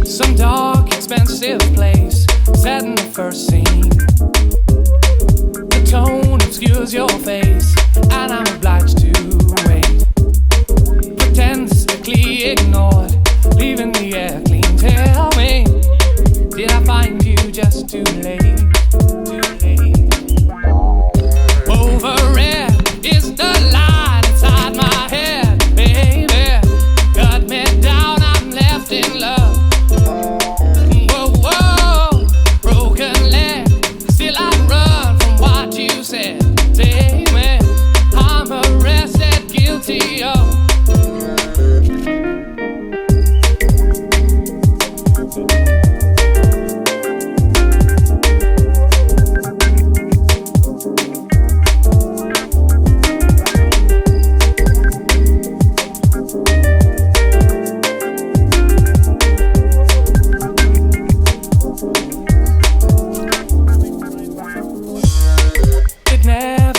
Some dark, expensive place, set in the first scene. The tone obscures your face, and I'm obliged to wait. Pretensively ignored, leaving the air clean. Tell me, did I find you just too late? Too late. Over it is the line inside my head, baby. Cut me down, I'm left in love.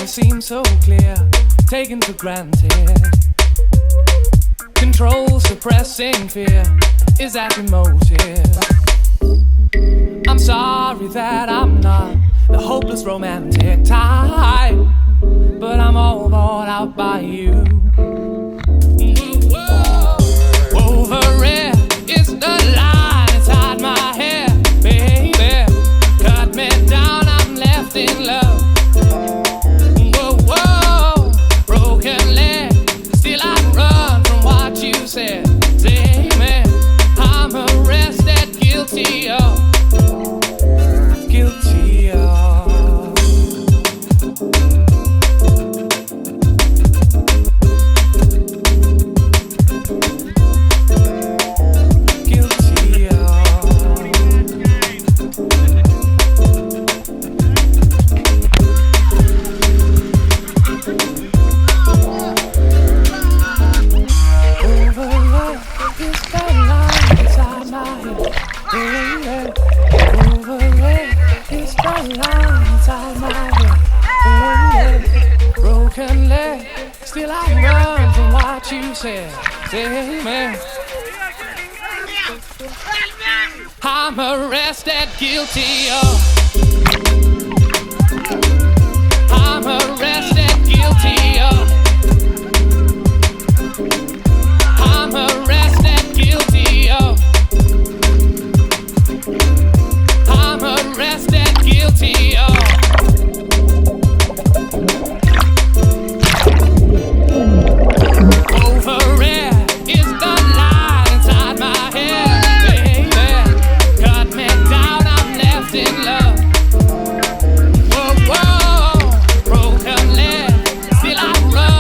Seems so clear, taken for granted. Control, suppressing fear, is that the motive? I'm sorry that I'm not the hopeless romantic type, but I'm all bought out by you. Over it is the line inside my head, baby. Cut me down, I'm left in love. Said, take me, I'm arrested, guilty of, guilty of. Guilty of. Broken leg, still I run from what you said. Say me, I'm arrested, guilty of. I'm arrested, guilty of. I'm arrested, guilty of. I'm arrested, guilty of. Over it is the line inside my head, baby. Cut me down, I'm left in love. Whoa, whoa, broken leg, still I run.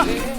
Yeah.